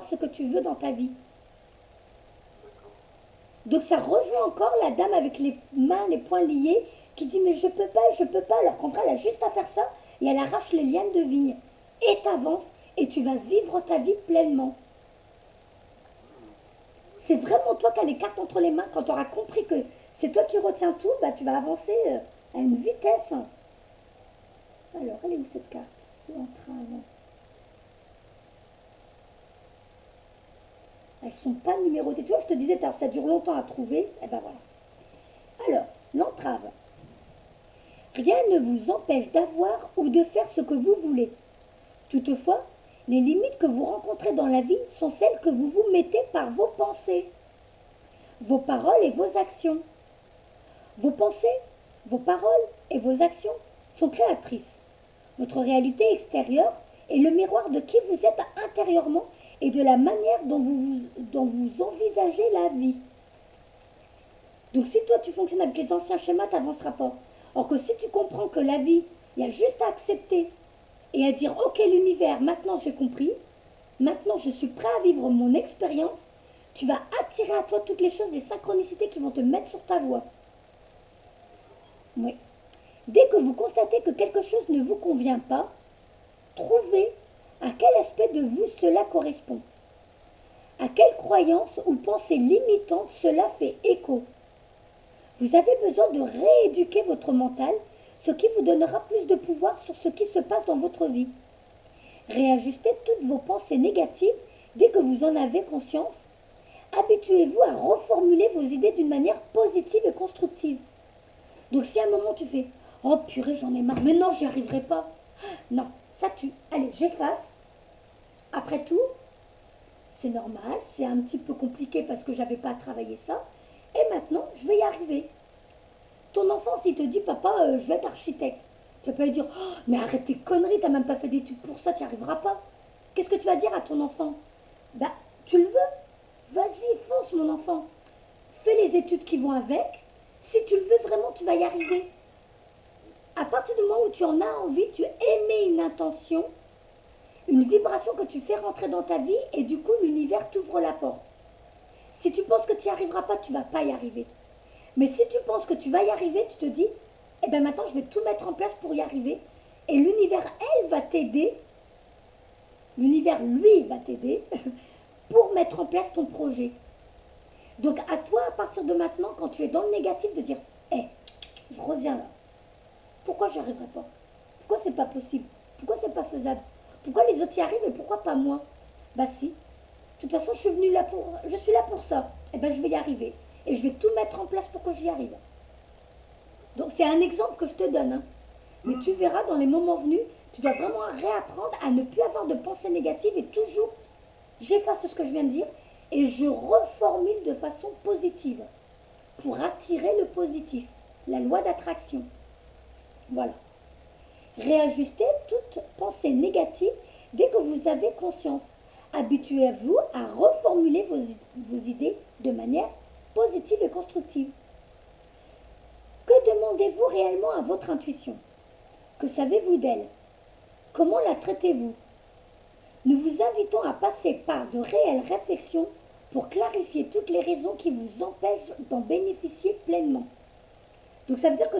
ce que tu veux dans ta vie. Donc ça rejoint encore la dame avec les mains, les poings liés, qui dit mais je peux pas, alors qu'en vrai elle a juste à faire ça, et elle arrache les lianes de vigne. Et t'avances, et tu vas vivre ta vie pleinement. C'est vraiment toi qui as les cartes entre les mains. Quand tu auras compris que c'est toi qui retiens tout, bah, tu vas avancer à une vitesse. Alors, elle est où cette carte? L'entrave. Elles ne sont pas numérotées. Tu vois, je te disais, ça dure longtemps à trouver. Et ben voilà. Alors, l'entrave. Rien ne vous empêche d'avoir ou de faire ce que vous voulez. Toutefois, les limites que vous rencontrez dans la vie sont celles que vous vous mettez par vos pensées, vos paroles et vos actions. Vos pensées, vos paroles et vos actions sont créatrices. Votre réalité extérieure est le miroir de qui vous êtes intérieurement et de la manière dont vous envisagez la vie. Donc si toi tu fonctionnes avec les anciens schémas, tu n'avanceras pas. Or que si tu comprends que la vie, il y a juste à accepter et à dire ok l'univers, maintenant j'ai compris, maintenant je suis prêt à vivre mon expérience, tu vas attirer à toi toutes les choses, les synchronicités qui vont te mettre sur ta voie. Oui. Dès que vous constatez que quelque chose ne vous convient pas, trouvez à quel aspect de vous cela correspond. À quelle croyance ou pensée limitante cela fait écho. Vous avez besoin de rééduquer votre mental, ce qui vous donnera plus de pouvoir sur ce qui se passe dans votre vie. Réajustez toutes vos pensées négatives dès que vous en avez conscience. Habituez-vous à reformuler vos idées d'une manière positive et constructive. Donc si à un moment tu fais « Oh purée, j'en ai marre, mais non, j'y arriverai pas », non, ça tue. Allez, j'efface. Après tout, c'est normal, c'est un petit peu compliqué parce que j'avais pas travaillé ça. Et maintenant, je vais y arriver. Ton enfant, s'il te dit, papa, je vais être architecte, tu vas pas lui dire, oh, mais arrête tes conneries, t'as même pas fait d'études pour ça, tu n'y arriveras pas. Qu'est-ce que tu vas dire à ton enfant? Bah, tu le veux? Vas-y, fonce, mon enfant. Fais les études qui vont avec. Si tu le veux vraiment, tu vas y arriver. À partir du moment où tu en as envie, tu émets une intention, une vibration que tu fais rentrer dans ta vie et du coup, l'univers t'ouvre la porte. Si tu penses que tu n'y arriveras pas, tu ne vas pas y arriver. Mais si tu penses que tu vas y arriver, tu te dis, eh bien maintenant je vais tout mettre en place pour y arriver. Et l'univers, elle, va t'aider. L'univers, lui, va t'aider pour mettre en place ton projet. Donc à toi, à partir de maintenant, quand tu es dans le négatif, de dire, je reviens là. Pourquoi j'y arriverai pas? Pourquoi c'est pas possible? Pourquoi c'est pas faisable? Pourquoi les autres y arrivent et pourquoi pas moi? Bah si. De toute façon, je suis là pour ça. Eh ben, je vais y arriver. Et je vais tout mettre en place pour que j'y arrive. Donc, c'est un exemple que je te donne. Hein. Mais tu verras, dans les moments venus, tu dois vraiment réapprendre à ne plus avoir de pensées négatives et toujours, j'efface ce que je viens de dire et je reformule de façon positive pour attirer le positif. La loi d'attraction. Voilà. Réajustez toute pensée négative dès que vous avez conscience. Habituez-vous à reformuler vos idées de manière positive et constructive. Que demandez-vous réellement à votre intuition? Que savez-vous d'elle? Comment la traitez-vous? Nous vous invitons à passer par de réelles réflexions pour clarifier toutes les raisons qui vous empêchent d'en bénéficier pleinement. Donc ça veut dire que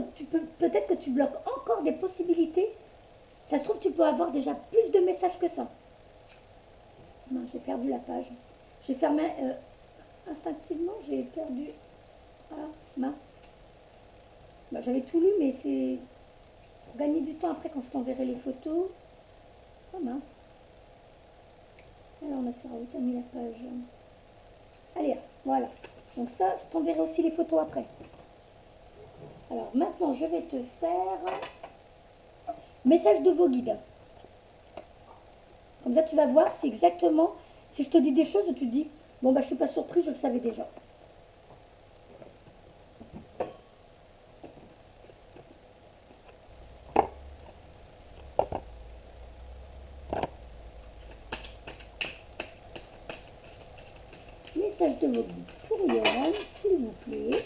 peut-être que tu bloques encore des possibilités. Ça se trouve, tu peux avoir déjà plus de messages que ça. Non, j'ai perdu la page. J'ai fermé instinctivement, j'ai perdu. Ah, mince. Bah, j'avais tout lu, mais c'est pour gagner du temps après quand je t'enverrai les photos. Ah mince. Alors, on a fait où t'as mis la page. Allez, voilà. Donc ça, je t'enverrai aussi les photos après. Alors maintenant, je vais te faire message de vos guides. Comme ça, tu vas voir si exactement, si je te dis des choses, tu te dis, bon, bah, je suis pas surpris, je le savais déjà. Message de vos guides pour Yoann, s'il vous plaît.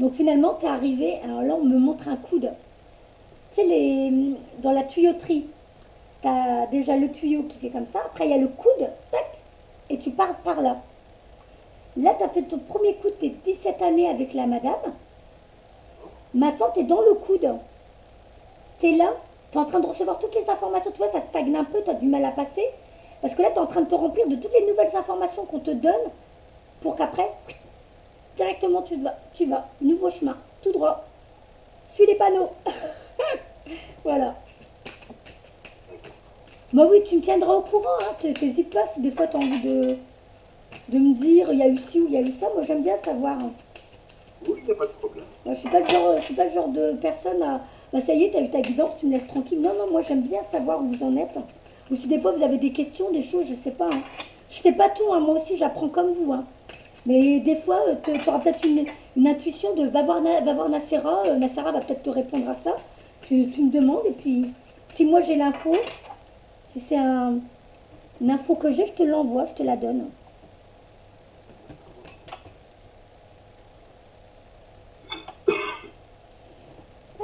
Donc finalement, tu es arrivé, alors là on me montre un coude. Tu sais, dans la tuyauterie, tu as déjà le tuyau qui fait comme ça, après il y a le coude, tac, et tu pars par là. Là, tu as fait ton premier coude, tu es 17 années avec la madame. Maintenant, tu es dans le coude. Tu es là, tu es en train de recevoir toutes les informations, tu vois, ça stagne un peu, tu as du mal à passer. Parce que là, tu es en train de te remplir de toutes les nouvelles informations qu'on te donne pour qu'après, directement, tu vas, nouveau chemin, tout droit. Suis les panneaux. Voilà. Bah oui, tu me tiendras au courant, hein. T'hésites pas si des fois tu as envie de me dire il y a eu ci ou il y a eu ça. Moi, j'aime bien savoir, hein. Oui, il n'y a pas de problème. Moi, je suis pas le genre de personne à... Bah ça y est, tu as eu ta guidance, tu me laisses tranquille. Non, non, moi j'aime bien savoir où vous en êtes. Ou si des fois vous avez des questions, des choses, je sais pas, hein. Je sais pas tout, hein. Moi aussi j'apprends comme vous, hein. Mais des fois, tu auras peut-être une intuition de va voir Nassera, Nassera va peut-être te répondre à ça. Tu me demandes, et puis si moi j'ai l'info, si c'est une info que j'ai, je te l'envoie, je te la donne.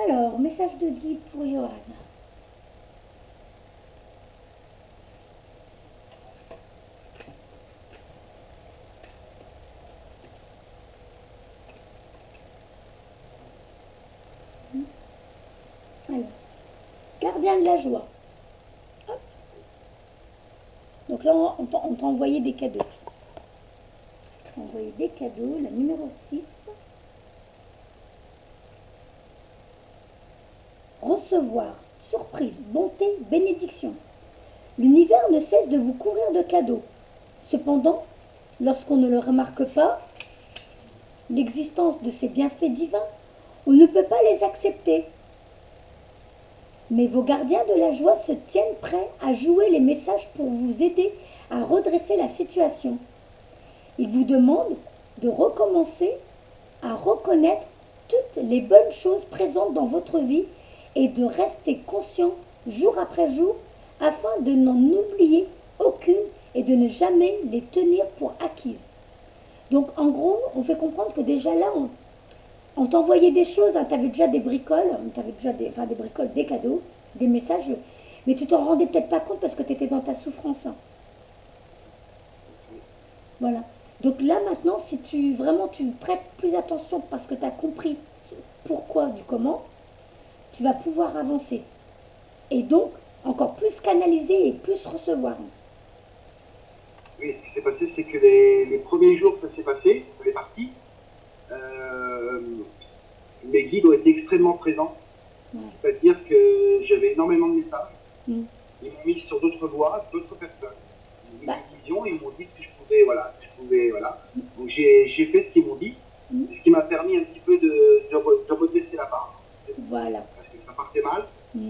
Alors, message de guide pour Johan. Alors, gardien de la joie. Hop. Donc là, on t'a envoyé des cadeaux. On t'a envoyé des cadeaux, la numéro 6. Recevoir, surprise, bonté, bénédiction. L'univers ne cesse de vous couvrir de cadeaux. Cependant, lorsqu'on ne le remarque pas, l'existence de ces bienfaits divins, on ne peut pas les accepter. Mais vos gardiens de la joie se tiennent prêts à jouer les messages pour vous aider à redresser la situation. Ils vous demandent de recommencer à reconnaître toutes les bonnes choses présentes dans votre vie et de rester conscient jour après jour afin de n'en oublier aucune et de ne jamais les tenir pour acquises. Donc en gros, on fait comprendre que déjà là, on t'envoyait des choses, hein, tu avais déjà des bricoles, tu avais déjà des bricoles, des cadeaux, des messages, mais tu t'en rendais peut-être pas compte parce que tu étais dans ta souffrance, hein. Voilà. Donc là maintenant, si tu vraiment tu prêtes plus attention parce que tu as compris pourquoi du comment, tu vas pouvoir avancer. Et donc, encore plus canaliser et plus recevoir. Oui, ce qui s'est passé, c'est que les premiers jours que ça s'est passé, on est parti, euh, mes guides ont été extrêmement présents. Ouais. C'est-à-dire que j'avais énormément de messages. Ils m'ont mis sur d'autres voies, d'autres personnes. Ils m'ont mis une vision et ils m'ont dit que je pouvais, voilà. Donc j'ai fait ce qu'ils m'ont dit, ce qui m'a permis un petit peu de redresser la barre. Voilà. Parce que ça partait mal,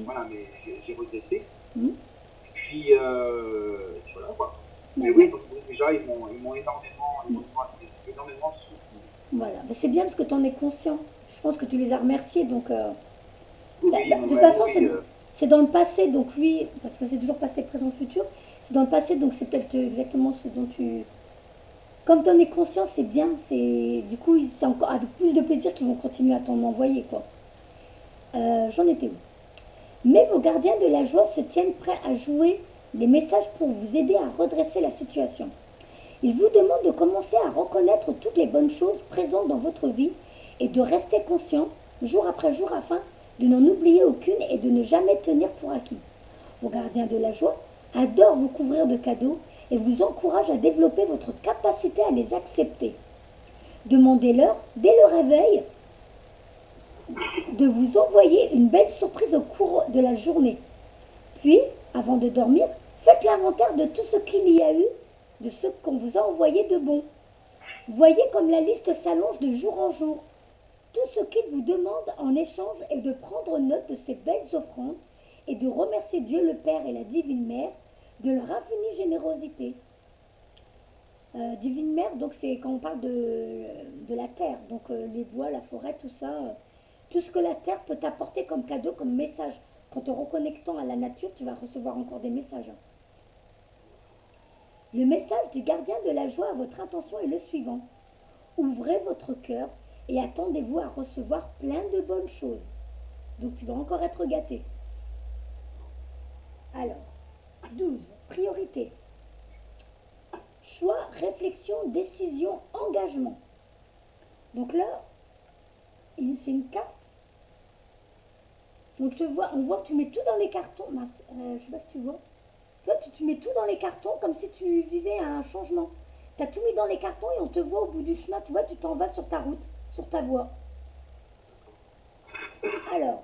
voilà, mais j'ai redressé. Puis voilà quoi. Mais oui, donc déjà ils m'ont énormément soutenu. Voilà, c'est bien parce que tu en es conscient. Je pense que tu les as remerciés, donc... Oui, de toute façon, c'est dans le passé, donc oui, parce que c'est toujours passé, présent, futur. C'est dans le passé, donc c'est peut-être exactement ce dont tu... Comme tu en es conscient, c'est bien. Du coup, c'est encore avec plus de plaisir qu'ils vont continuer à t'en envoyer, quoi. J'en étais où? Mais vos gardiens de la joie se tiennent prêts à jouer les messages pour vous aider à redresser la situation. Ils vous demandent de commencer à reconnaître toutes les bonnes choses présentes dans votre vie et de rester conscient jour après jour afin de n'en oublier aucune et de ne jamais tenir pour acquis. Vos gardiens de la joie adorent vous couvrir de cadeaux et vous encouragent à développer votre capacité à les accepter. Demandez-leur, dès le réveil, de vous envoyer une belle surprise au cours de la journée. Puis, avant de dormir, faites l'inventaire de tout ce qu'il y a eu, de ce qu'on vous a envoyé de bon. Voyez comme la liste s'allonge de jour en jour. Tout ce qu'il vous demande en échange est de prendre note de ces belles offrandes et de remercier Dieu le Père et la Divine Mère de leur infinie générosité. Divine Mère, donc c'est quand on parle de la terre, donc les bois, la forêt, tout ça, tout ce que la terre peut t'apporter comme cadeau, comme message. En te reconnectant à la nature, tu vas recevoir encore des messages. Le message du gardien de la joie à votre intention est le suivant. Ouvrez votre cœur et attendez-vous à recevoir plein de bonnes choses. Donc tu vas encore être gâté. Alors, 12. Priorité. Choix, réflexion, décision, engagement. Donc là, c'est une carte. Donc on voit que tu mets tout dans les cartons. Je ne sais pas si tu vois. Toi, tu mets tout dans les cartons comme si tu vivais un changement. Tu as tout mis dans les cartons et on te voit au bout du chemin. Tu vois, tu t'en vas sur ta route, sur ta voie. Alors,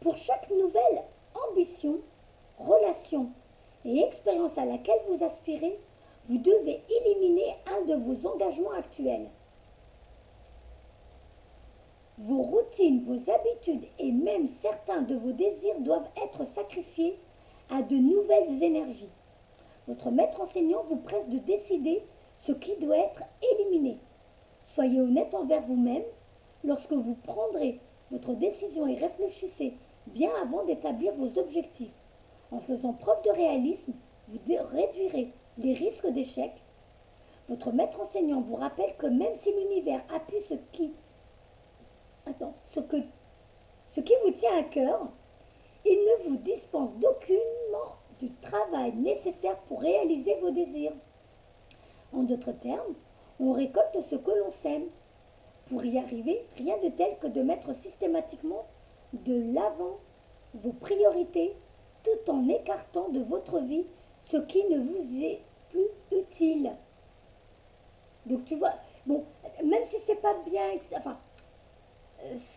pour chaque nouvelle ambition, relation et expérience à laquelle vous aspirez, vous devez éliminer un de vos engagements actuels. Vos routines, vos habitudes et même certains de vos désirs doivent être sacrifiés à de nouvelles énergies. Votre maître enseignant vous presse de décider ce qui doit être éliminé. Soyez honnête envers vous-même lorsque vous prendrez votre décision et réfléchissez bien avant d'établir vos objectifs. En faisant preuve de réalisme, vous réduirez les risques d'échec. Votre maître enseignant vous rappelle que même si l'univers appuie ce qui vous tient à cœur, il ne vous dispense d'aucunement du travail nécessaire pour réaliser vos désirs. En d'autres termes, on récolte ce que l'on sème. Pour y arriver, rien de tel que de mettre systématiquement de l'avant vos priorités tout en écartant de votre vie ce qui ne vous est plus utile. Donc tu vois, bon, même si c'est pas bien, enfin,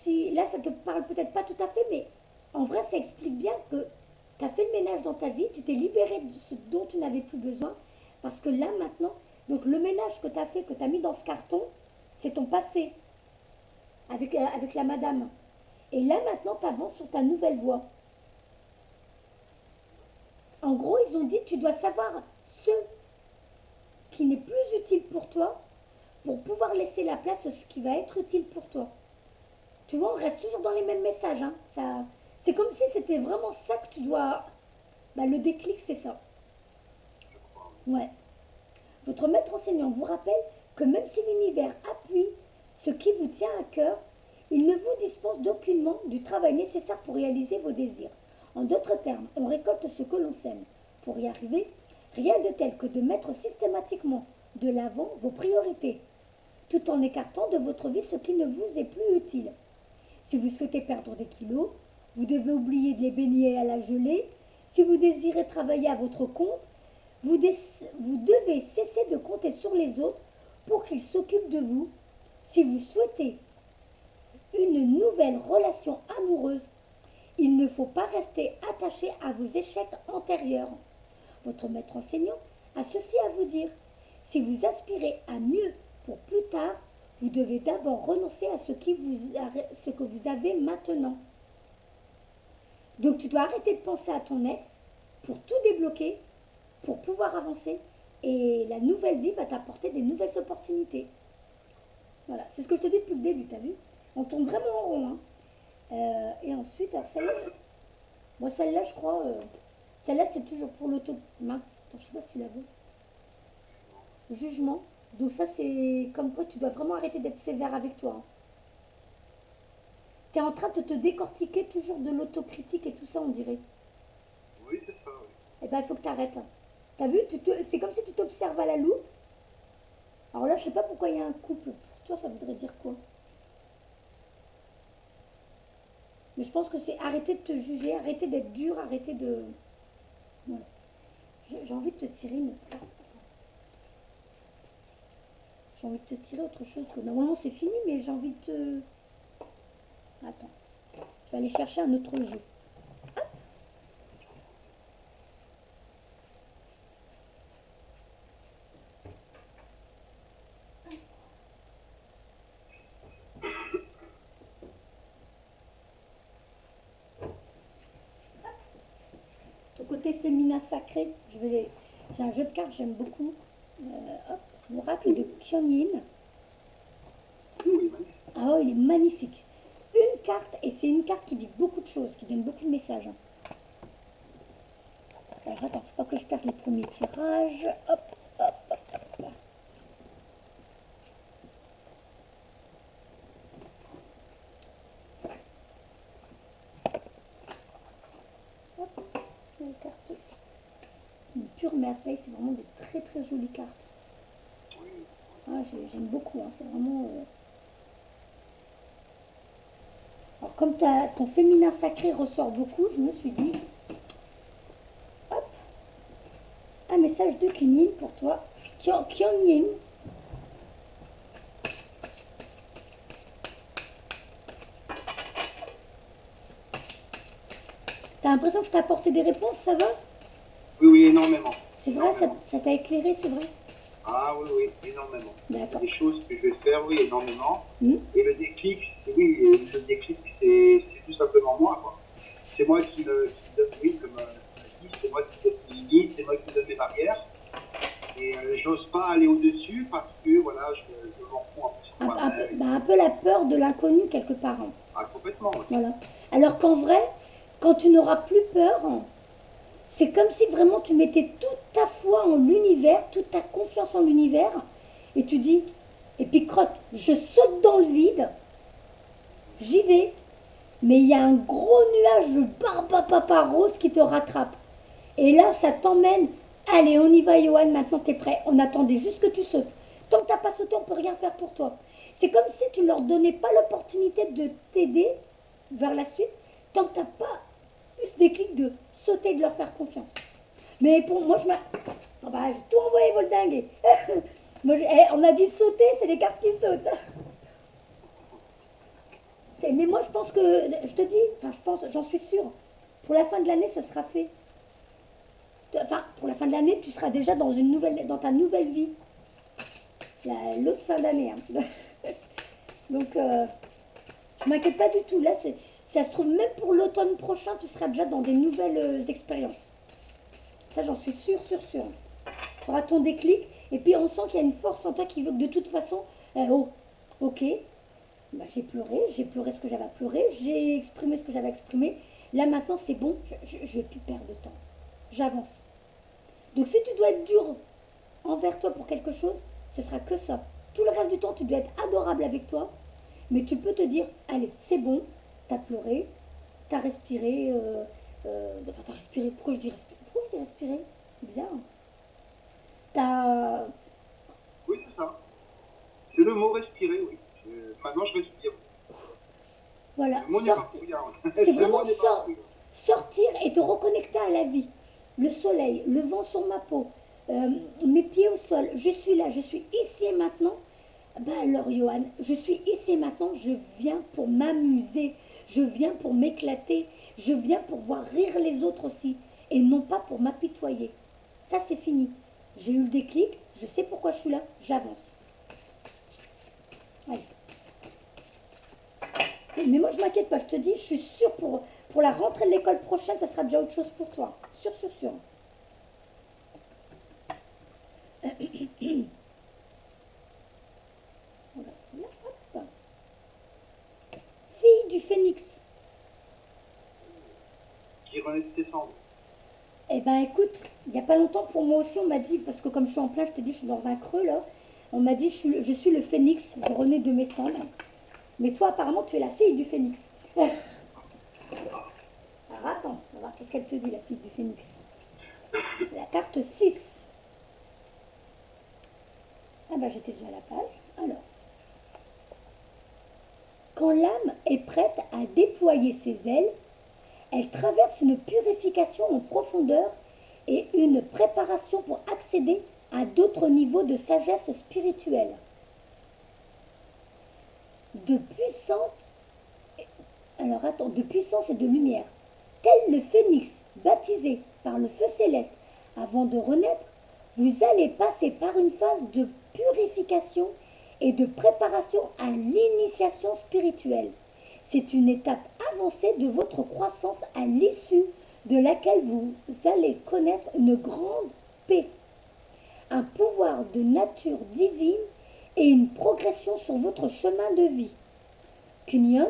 si là ça te parle peut-être pas tout à fait, mais en vrai ça explique bien que tu as fait le ménage dans ta vie, tu t'es libéré de ce dont tu n'avais plus besoin, parce que là maintenant, donc le ménage que tu as fait, que tu as mis dans ce carton, c'est ton passé, avec la madame. Et là maintenant tu avances sur ta nouvelle voie. En gros, ils ont dit tu dois savoir ce qui n'est plus utile pour toi pour pouvoir laisser la place à ce qui va être utile pour toi. Tu vois, on reste toujours dans les mêmes messages. Hein. C'est comme si c'était vraiment ça que tu dois... le déclic, c'est ça. Ouais. Votre maître enseignant vous rappelle que même si l'univers appuie ce qui vous tient à cœur, il ne vous dispense d'aucunement du travail nécessaire pour réaliser vos désirs. En d'autres termes, on récolte ce que l'on sème. Pour y arriver, rien de tel que de mettre systématiquement de l'avant vos priorités, tout en écartant de votre vie ce qui ne vous est plus utile. Si vous souhaitez perdre des kilos, vous devez oublier de les baigner à la gelée. Si vous désirez travailler à votre compte, vous devez cesser de compter sur les autres pour qu'ils s'occupent de vous. Si vous souhaitez une nouvelle relation amoureuse, il ne faut pas rester attaché à vos échecs antérieurs. Votre maître enseignant a ceci à vous dire. Si vous aspirez à mieux pour plus tard, vous devez d'abord renoncer à ce que vous avez maintenant. Donc tu dois arrêter de penser à ton ex pour tout débloquer, pour pouvoir avancer. Et la nouvelle vie va t'apporter des nouvelles opportunités. Voilà, c'est ce que je te dis depuis le début, t'as vu? On tourne vraiment en rond. Hein. Et ensuite, alors celle-là, moi celle-là je crois, celle-là c'est toujours pour l'auto... Mince, attends, je sais pas si tu la vois. Jugement. Donc ça c'est comme quoi tu dois vraiment arrêter d'être sévère avec toi. Hein. Tu es en train de te décortiquer toujours de l'autocritique et tout ça on dirait. Oui, c'est ça, oui. Eh ben il faut que tu arrêtes. Hein. T'as vu, c'est comme si tu t'observes à la loupe. Alors là je sais pas pourquoi il y a un couple. Pour toi ça voudrait dire quoi? Mais je pense que c'est arrêter de te juger, arrêter d'être dur, arrêter de... Voilà. J'ai envie de te tirer une... J'ai envie de te tirer autre chose que... Normalement c'est fini, mais j'ai envie de te... Attends. Je vais aller chercher un autre jeu. Hop. Au côté féminin sacré, j'ai un jeu de cartes que j'aime beaucoup. Hop, l'oracle de Kuan-Yin. Ah oh, il est magnifique. Une carte, et c'est une carte qui dit beaucoup de choses, qui donne beaucoup de messages. Hein. Alors attends, faut pas que je perde les premiers tirages. Hop, hop, hop, hop. carte. Une pure merveille, c'est vraiment des très très jolies cartes. Ah, j'aime beaucoup, hein, c'est vraiment... Alors comme ton féminin sacré ressort beaucoup, je me suis dit, hop, un message de Kuan pour toi, Kuan Yin. T'as l'impression que je t'ai apporté des réponses, ça va? Oui, oui, énormément. C'est vrai, ça t'a éclairé, c'est vrai? Ah oui, oui, énormément. D'accord. Des choses que je vais faire, oui, énormément. Mmh. Et le déclic, oui, le déclic, c'est tout simplement moi, quoi. C'est moi qui donne, oui, comme tu l'as dit, c'est moi qui donne mes limites, c'est moi qui donne mes barrières. Et j'ose pas aller au-dessus parce que, voilà, je m'en fous un peu sur moi-même. Un peu la peur de l'inconnu, quelque part. Hein. Ah, complètement, oui. Voilà. Alors qu'en vrai, quand tu n'auras plus peur, c'est comme si vraiment tu mettais toute ta foi en l'univers, toute ta confiance en l'univers, et tu dis, et puis crotte, je saute dans le vide, j'y vais, mais il y a un gros nuage de papa rose qui te rattrape. Et là, ça t'emmène. Allez, on y va, Johan, maintenant t'es prêt. On attendait juste que tu sautes. Tant que t'as pas sauté, on peut rien faire pour toi. C'est comme si tu leur donnais pas l'opportunité de t'aider vers la suite, tant que t'as pas eu ce déclic de sauter et de leur faire confiance. Mais pour moi, j'ai tout envoyé, Voldingue. On a dit sauter, c'est les cartes qui sautent. Mais moi, je pense que, je te dis, j'en suis sûre, pour la fin de l'année, ce sera fait. Enfin, pour la fin de l'année, tu seras déjà dans ta nouvelle vie. L'autre fin d'année. Hein. Donc, je m'inquiète pas du tout. Là, ça se trouve, même pour l'automne prochain, tu seras déjà dans des nouvelles expériences. Ça, j'en suis sûre. Tu auras ton déclic. Et puis, on sent qu'il y a une force en toi qui veut que de toute façon, ok, bah, j'ai pleuré ce que j'avais à pleurer, j'ai exprimé ce que j'avais à exprimer. Là, maintenant, c'est bon, je ne vais plus perdre de temps. J'avance. Donc si tu dois être dur envers toi pour quelque chose, ce sera que ça. Tout le reste du temps, tu dois être adorable avec toi, mais tu peux te dire, allez, c'est bon, t'as pleuré, t'as respiré, t'as respiré, pourquoi je dis respirer? C'est bizarre. T'as... Oui, c'est ça. C'est le mot respirer, oui. Maintenant, je respire. Voilà. Le mot n'est pas C'est vraiment sortir et te reconnecter à la vie. Le soleil, le vent sur ma peau, mes pieds au sol, je suis là, je suis ici et maintenant. Bah alors Johan, je suis ici et maintenant, je viens pour m'amuser, je viens pour m'éclater, je viens pour voir rire les autres aussi, et non pas pour m'apitoyer. Ça c'est fini. J'ai eu le déclic, je sais pourquoi je suis là, j'avance. Allez. Mais moi je m'inquiète pas, je te dis, je suis sûre pour la rentrée de l'école prochaine, ça sera déjà autre chose pour toi. Sûr. Fille du phénix. Qui renaît de ses cendres. Eh ben écoute, il n'y a pas longtemps pour moi aussi on m'a dit, parce que comme je suis en plein, je te dis je suis dans un creux là, on m'a dit je suis le phénix, je renais de mes cendres. Mais toi apparemment tu es la fille du phénix. Alors attends, on va voir qu'est-ce qu'elle te dit la fille du phénix. La carte 6. Ah ben j'étais déjà à la page. Alors. Quand l'âme est prête à déployer ses ailes, elle traverse une purification en profondeur et une préparation pour accéder à d'autres niveaux de sagesse spirituelle. De puissance et de lumière, tel le phénix baptisé par le feu céleste avant de renaître, vous allez passer par une phase de purification et de préparation à l'initiation spirituelle. C'est une étape avancée de votre croissance à l'issue de laquelle vous allez connaître une grande paix, un pouvoir de nature divine et une progression sur votre chemin de vie. Kuan,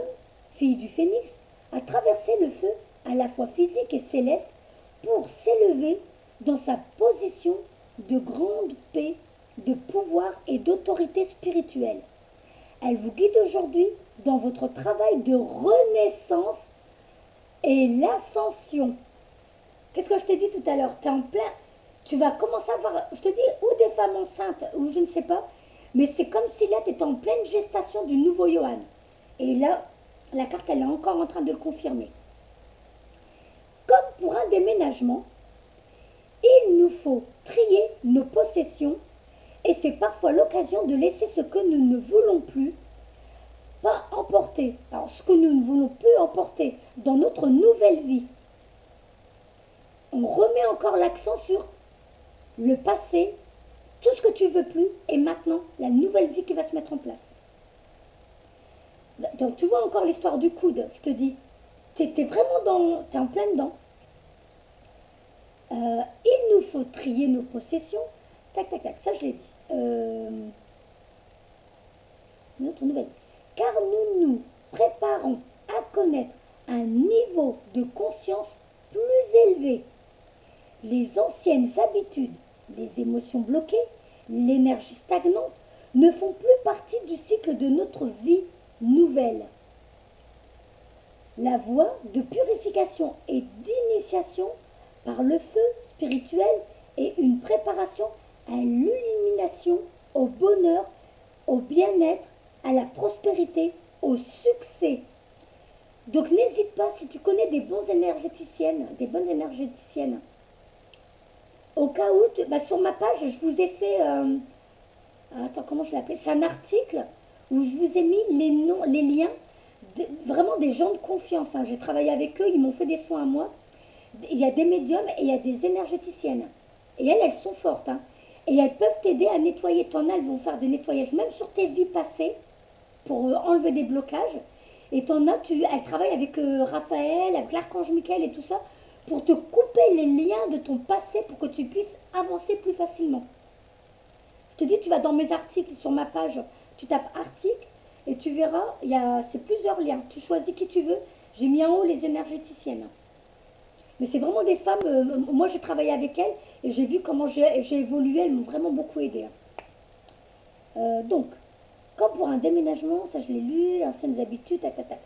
fille du phénix, a traversé le feu à la fois physique et céleste pour s'élever dans sa position de grande paix, de pouvoir et d'autorité spirituelle. Elle vous guide aujourd'hui dans votre travail de renaissance et l'ascension. Qu'est-ce que je t'ai dit tout à l'heure? Tu es en plein, tu vas commencer à voir, je te dis, ou des femmes enceintes, ou je ne sais pas, mais c'est comme si là, tu étais en pleine gestation du nouveau Johan. Et là, la carte, elle est encore en train de le confirmer. Comme pour un déménagement, il nous faut trier nos possessions et c'est parfois l'occasion de laisser ce que nous ne voulons plus pas emporter. Alors, ce que nous ne voulons plus emporter dans notre nouvelle vie. On remet encore l'accent sur le passé, tout ce que tu veux plus, et maintenant, la nouvelle vie qui va se mettre en place. Donc, tu vois encore l'histoire du coude, je te dis. T'es vraiment dans, t'es en plein dedans. Il nous faut trier nos possessions. Tac, tac, tac, ça je l'ai dit. Notre nouvelle. Car nous nous préparons à connaître un niveau de conscience plus élevé. Les anciennes habitudes, les émotions bloquées, l'énergie stagnante ne font plus partie du cycle de notre vie nouvelle. La voie de purification et d'initiation par le feu spirituel est une préparation à l'illumination, au bonheur, au bien-être, à la prospérité, au succès. Donc n'hésite pas, si tu connais des bonnes énergéticiennes, au cas où, sur ma page, je vous ai fait, attends, comment je l'appelle? C'est un article où je vous ai mis les noms, les liens, vraiment des gens de confiance. Hein. J'ai travaillé avec eux, ils m'ont fait des soins à moi. Il y a des médiums et il y a des énergéticiennes. Et elles sont fortes. Hein. Et elles peuvent t'aider à nettoyer. T'en as, elles vont faire des nettoyages, même sur tes vies passées, pour enlever des blocages. Et t'en as, elles travaillent avec Raphaël, avec l'archange Michael et tout ça, pour te couper les liens de ton passé pour que tu puisses avancer plus facilement. Je te dis, tu vas dans mes articles sur ma page, tu tapes article et tu verras, c'est plusieurs liens. Tu choisis qui tu veux. J'ai mis en haut les énergéticiennes. Mais c'est vraiment des femmes, moi j'ai travaillé avec elles et j'ai vu comment j'ai évolué, elles m'ont vraiment beaucoup aidé. Donc, comme pour un déménagement, ça je l'ai lu, anciennes habitudes, tac, tac, tac.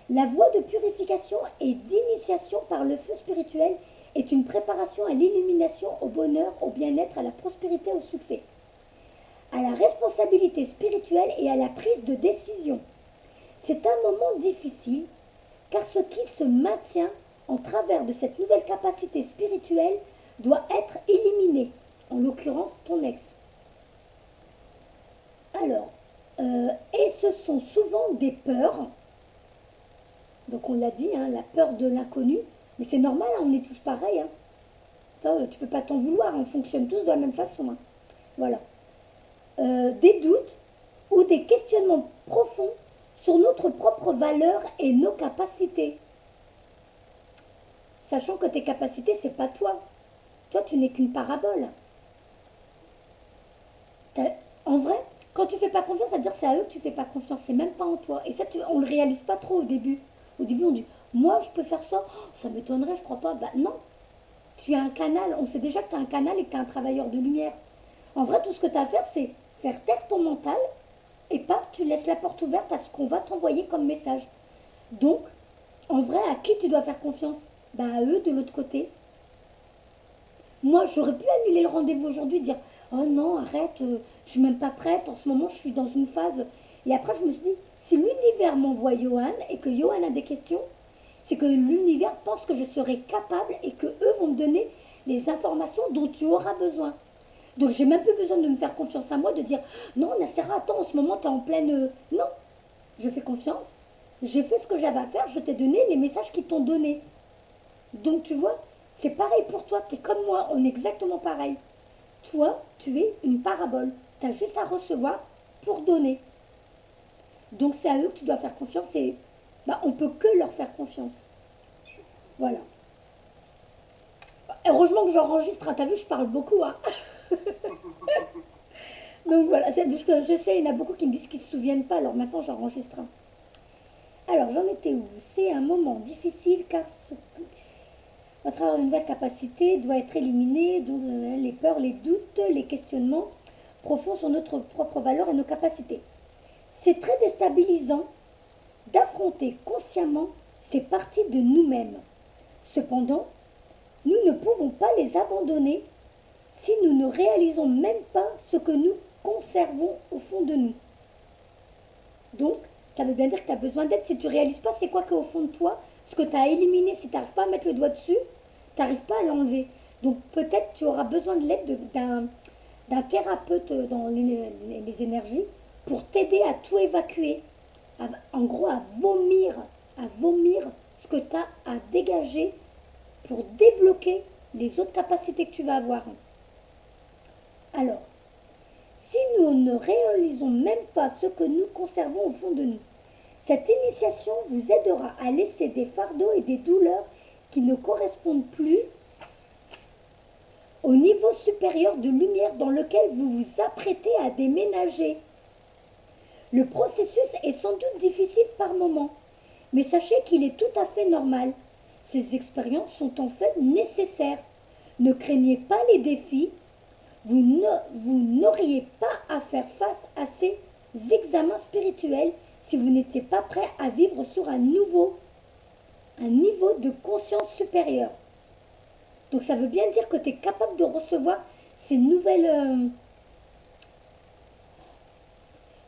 La voie de purification et d'initiation par le feu spirituel est une préparation à l'illumination, au bonheur, au bien-être, à la prospérité, au succès, à la responsabilité spirituelle et à la prise de décision. C'est un moment difficile car ce qui se maintient en travers de cette nouvelle capacité spirituelle doit être éliminé, en l'occurrence ton ex. Alors, et ce sont souvent des peurs, donc on l'a dit, hein, la peur de l'inconnu, mais c'est normal, hein, on est tous pareils. Hein. Ça, tu ne peux pas t'en vouloir, on fonctionne tous de la même façon. Hein. Voilà. Des doutes ou des questionnements profonds sur notre propre valeur et nos capacités. Sachant que tes capacités, c'est pas toi. Toi, tu n'es qu'une parabole. En vrai, quand tu fais pas confiance, ça veut dire que c'est à eux que tu fais pas confiance, c'est même pas en toi. Et ça, on le réalise pas trop au début. Au début, on dit, moi, je peux faire ça. Oh, ça m'étonnerait, je crois pas. Bah non, tu as un canal. On sait déjà que tu as un canal et que tu es un travailleur de lumière. En vrai, tout ce que tu as à faire, c'est faire taire ton mental et paf, tu laisses la porte ouverte à ce qu'on va t'envoyer comme message. Donc, en vrai, à qui tu dois faire confiance? Bah à eux de l'autre côté. Moi, j'aurais pu annuler le rendez-vous aujourd'hui, dire oh non, arrête, je suis même pas prête, en ce moment je suis dans une phase. Et après, je me suis dit, si l'univers m'envoie Johan et que Johan a des questions, c'est que l'univers pense que je serai capable et que eux vont me donner les informations dont tu auras besoin. Donc, j'ai même plus besoin de me faire confiance à moi, de dire non, Nassera, attends, en ce moment, tu es en pleine. Non, je fais confiance, j'ai fait ce que j'avais à faire, je t'ai donné les messages qui t'ont donné. Donc, tu vois, c'est pareil pour toi, tu es comme moi, on est exactement pareil. Toi, tu es une parabole. Tu as juste à recevoir pour donner. Donc c'est à eux que tu dois faire confiance et on peut que leur faire confiance. Voilà. Heureusement que j'enregistre, hein. T'as vu, je parle beaucoup. Hein. Donc voilà, c'est parce que je sais, il y en a beaucoup qui me disent qu'ils ne se souviennent pas, alors maintenant j'enregistre. Hein. Alors j'en étais où? C'est un moment difficile car à travers une nouvelle capacité doit être éliminée, donc les peurs, les doutes, les questionnements profonds sur notre propre valeur et nos capacités. C'est très déstabilisant d'affronter consciemment ces parties de nous-mêmes. Cependant, nous ne pouvons pas les abandonner si nous ne réalisons même pas ce que nous conservons au fond de nous. Donc, ça veut bien dire que tu as besoin d'aide. Si tu ne réalises pas c'est quoi qu'au fond de toi, ce que tu as éliminé, si tu n'arrives pas à mettre le doigt dessus, tu n'arrives pas à l'enlever. Donc peut-être tu auras besoin de l'aide d'un thérapeute dans les énergies pour t'aider à tout évacuer. En gros, à vomir ce que tu as à dégager pour débloquer les autres capacités que tu vas avoir. Alors, si nous ne réalisons même pas ce que nous conservons au fond de nous, cette initiation vous aidera à laisser des fardeaux et des douleurs qui ne correspondent plus au niveau supérieur de lumière dans lequel vous vous apprêtez à déménager. Le processus est sans doute difficile par moments, mais sachez qu'il est tout à fait normal. Ces expériences sont en fait nécessaires. Ne craignez pas les défis. Vous n'auriez pas à faire face à ces examens spirituels si vous n'étiez pas prêt à vivre sur un niveau de conscience supérieure. Donc ça veut bien dire que tu es capable de recevoir ces nouvelles...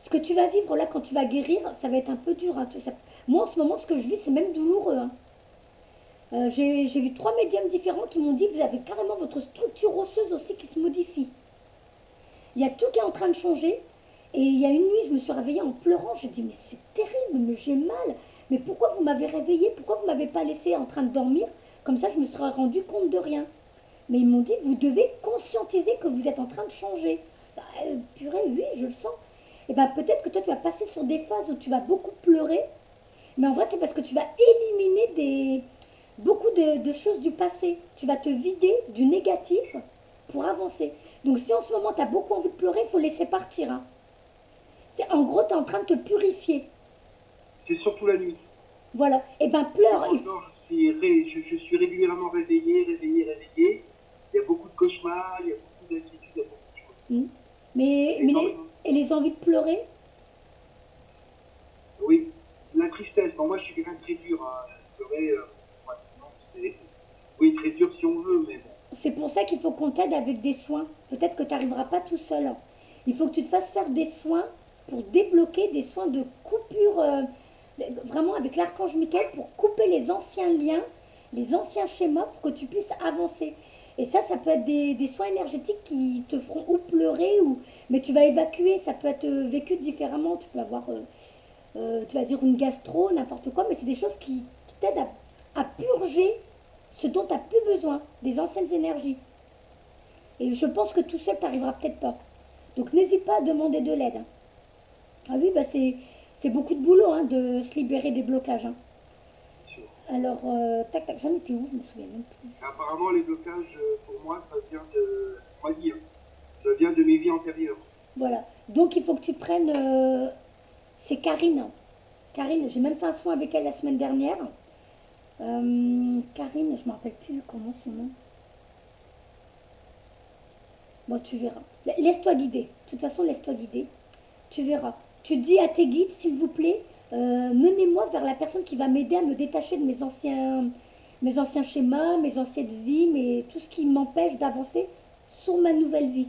ce que tu vas vivre là quand tu vas guérir, ça va être un peu dur. Hein. Moi en ce moment, ce que je vis, c'est même douloureux. Hein. J'ai vu 3 médiums différents qui m'ont dit que vous avez carrément votre structure osseuse aussi qui se modifie. Il y a tout qui est en train de changer. Et il y a une nuit, je me suis réveillée en pleurant. Je dis, mais c'est terrible, mais j'ai mal. Mais pourquoi vous m'avez réveillée? Pourquoi vous ne m'avez pas laissé en train de dormir? Comme ça, je me serais rendu compte de rien. Mais ils m'ont dit, vous devez conscientiser que vous êtes en train de changer. Purée, oui, je le sens. Et bien peut-être que toi, tu vas passer sur des phases où tu vas beaucoup pleurer. Mais en vrai, c'est parce que tu vas éliminer beaucoup de choses du passé. Tu vas te vider du négatif pour avancer. Donc si en ce moment, tu as beaucoup envie de pleurer, il faut laisser partir. Hein. En gros, tu es en train de te purifier. C'est surtout la nuit. Voilà. Et ben pleure. Je suis régulièrement réveillé. Il y a beaucoup de cauchemars, il y a beaucoup d'inquiétudes, il y a beaucoup de choses. Et les envies de pleurer? Oui. La tristesse. Bon, moi, je suis quelqu'un de très dur. Hein. Pleurer, oui, très dur si on veut, mais bon. C'est pour ça qu'il faut qu'on t'aide avec des soins. Peut-être que tu n'arriveras pas tout seul. Hein. Il faut que tu te fasses faire des soins pour débloquer des soins de coupure, vraiment avec l'archange Michael, pour couper les anciens liens, les anciens schémas, pour que tu puisses avancer. Et ça peut être des soins énergétiques qui te feront ou pleurer, mais tu vas évacuer. Ça peut être vécu différemment. Tu peux avoir, tu vas dire une gastro, n'importe quoi, mais c'est des choses qui t'aident à purger ce dont tu n'as plus besoin, des anciennes énergies. Et je pense que tout seul, tu n'arriveras peut-être pas. Donc n'hésite pas à demander de l'aide. Hein. Ah oui, bah c'est beaucoup de boulot hein, de se libérer des blocages. Hein. Alors, tac, tac, j'en étais où? Je me souviens même plus. Apparemment, les blocages, pour moi, ça vient de... On va dire, ça vient de mes vies antérieures. Voilà. Donc, il faut que tu prennes... c'est Karine. Karine, j'ai même fait un soin avec elle la semaine dernière. Karine, je ne me rappelle plus comment son nom. Bon, tu verras. Laisse-toi guider. De toute façon, laisse-toi guider. Tu verras. Tu dis à tes guides, s'il vous plaît, menez-moi vers la personne qui va m'aider à me détacher de mes anciens schémas, mes anciennes vies, tout ce qui m'empêche d'avancer sur ma nouvelle vie.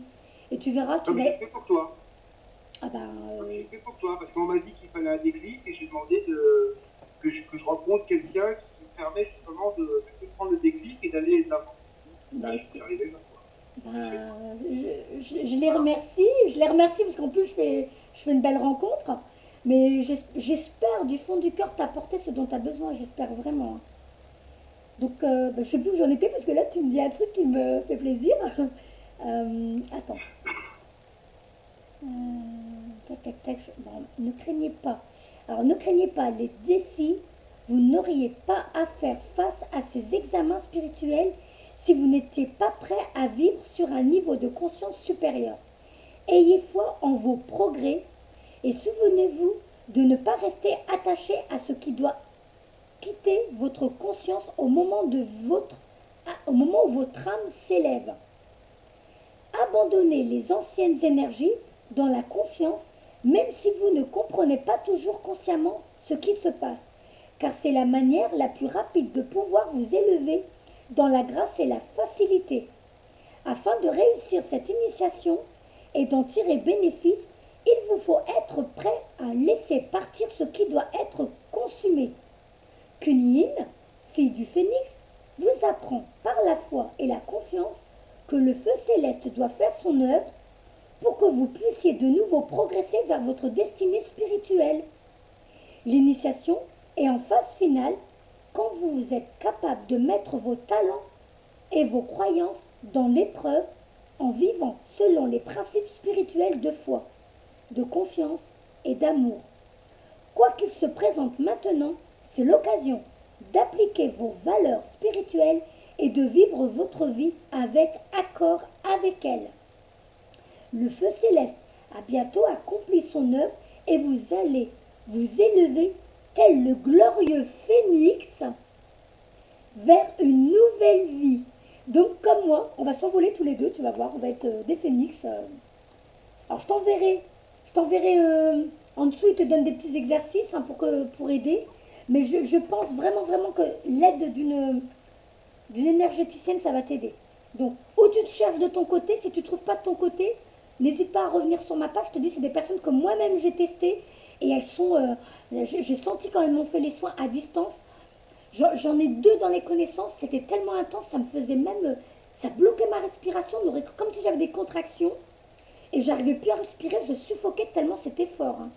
Et tu verras. Comme j'ai fait pour toi. Ah ben. J'ai fait pour toi, parce qu'on m'a dit qu'il fallait un déclic et j'ai demandé que je rencontre quelqu'un qui me permet justement de prendre le déclic et d'aller de l'avant. Ben, je suis arrivé là. Je les remercie parce qu'en plus je fais une belle rencontre, mais j'espère du fond du cœur t'apporter ce dont tu as besoin, j'espère vraiment. Donc je ne sais plus où j'en étais parce que là tu me dis un truc qui me fait plaisir. Attends. Tac, tac, tac. Bon, ne craignez pas. Alors ne craignez pas les défis, vous n'auriez pas à faire face à ces examens spirituels si vous n'étiez pas prêt à vivre sur un niveau de conscience supérieur. Ayez foi en vos progrès et souvenez-vous de ne pas rester attaché à ce qui doit quitter votre conscience au moment où votre âme s'élève. Abandonnez les anciennes énergies dans la confiance, même si vous ne comprenez pas toujours consciemment ce qui se passe, car c'est la manière la plus rapide de pouvoir vous élever dans la grâce et la facilité. Afin de réussir cette initiation et d'en tirer bénéfice, il vous faut être prêt à laisser partir ce qui doit être consumé. Kuan-Yin, fille du phénix, vous apprend par la foi et la confiance que le feu céleste doit faire son œuvre pour que vous puissiez de nouveau progresser vers votre destinée spirituelle. L'initiation est en phase finale quand vous êtes capable de mettre vos talents et vos croyances dans l'épreuve en vivant selon les principes spirituels de foi, de confiance et d'amour. Quoi qu'il se présente maintenant, c'est l'occasion d'appliquer vos valeurs spirituelles et de vivre votre vie avec accord avec elles. Le feu céleste a bientôt accompli son œuvre et vous allez vous élever tel le glorieux phénix vers une nouvelle vie. Donc comme moi, on va s'envoler tous les deux, tu vas voir, on va être des phénix. Alors je t'enverrai en dessous, il te donne des petits exercices pour aider. Mais je pense vraiment que l'aide d'une énergéticienne, ça va t'aider. Donc, où tu te cherches de ton côté, si tu ne trouves pas de ton côté, n'hésite pas à revenir sur ma page. Je te dis, c'est des personnes que moi-même j'ai testées et elles sont... j'ai senti quand elles m'ont fait les soins à distance. J'en ai 2 dans les connaissances, c'était tellement intense, ça me faisait même... ça bloquait ma respiration, comme si j'avais des contractions. Et j'arrivais plus à respirer, je suffoquais tellement c'était fort. Hein.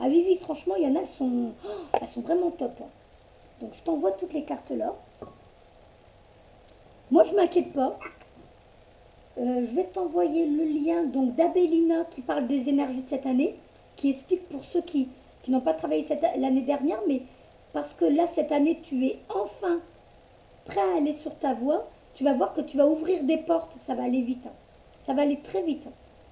Ah oui, oui, franchement, il y en a, elles sont vraiment top. Hein. Donc, je t'envoie toutes les cartes là. Moi, je m'inquiète pas. Je vais t'envoyer le lien donc d'Abelina qui parle des énergies de cette année, qui explique pour ceux qui n'ont pas travaillé l'année dernière, mais parce que là, cette année, tu es enfin prêt à aller sur ta voie, tu vas voir que tu vas ouvrir des portes, ça va aller vite. Hein. Ça va aller très vite.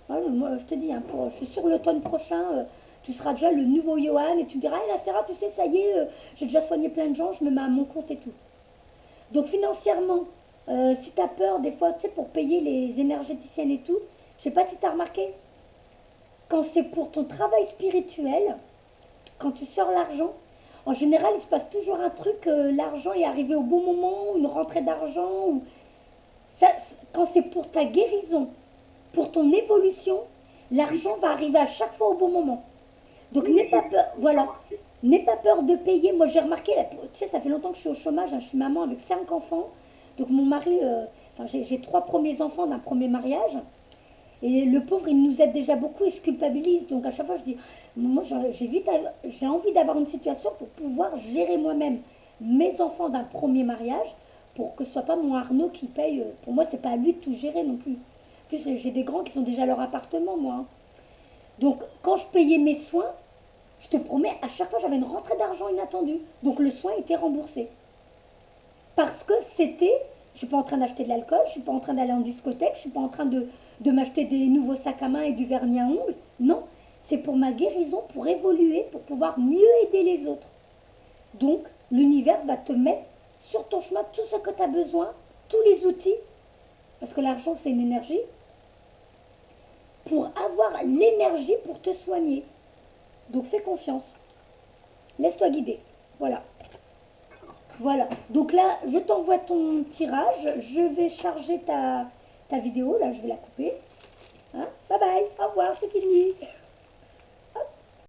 Voilà, moi, je te dis, hein, je suis sûr l'automne prochain, tu seras déjà le nouveau Johan et tu me diras, ah, là, Sarah, tu sais, ça y est, j'ai déjà soigné plein de gens, je me mets à mon compte et tout. Donc financièrement, si tu as peur des fois, tu sais, pour payer les énergéticiennes et tout, je sais pas si tu as remarqué, quand c'est pour ton travail spirituel, quand tu sors l'argent, en général, il se passe toujours un truc, l'argent est arrivé au bon moment, une rentrée d'argent, ou ça, quand c'est pour ta guérison, pour ton évolution, l'argent va arriver à chaque fois au bon moment. Donc n'aie pas peur, voilà, n'aie pas peur de payer. Moi j'ai remarqué, tu sais, ça fait longtemps que je suis au chômage, hein, je suis maman avec 5 enfants. Donc mon mari, j'ai 3 premiers enfants d'un premier mariage. Et le pauvre, il nous aide déjà beaucoup et je culpabilise. Donc à chaque fois, je dis, moi j'ai envie d'avoir une situation pour pouvoir gérer moi-même mes enfants d'un premier mariage pour que ce soit pas mon Arnaud qui paye. Pour moi, c'est pas à lui de tout gérer non plus. En plus, j'ai des grands qui ont déjà leur appartement, moi. Hein. Donc quand je payais mes soins, je te promets, à chaque fois, j'avais une rentrée d'argent inattendue. Donc le soin était remboursé. Parce que c'était, je ne suis pas en train d'acheter de l'alcool, je ne suis pas en train d'aller en discothèque, je ne suis pas en train de m'acheter des nouveaux sacs à main et du vernis à ongles. Non, c'est pour ma guérison, pour évoluer, pour pouvoir mieux aider les autres. Donc, l'univers va te mettre sur ton chemin tout ce que tu as besoin, tous les outils, parce que l'argent, c'est une énergie, pour avoir l'énergie pour te soigner. Donc, fais confiance. Laisse-toi guider. Voilà. Voilà. Donc là, je t'envoie ton tirage. Je vais charger ta vidéo. Là, je vais la couper. Hein, bye bye. Au revoir. C'est fini.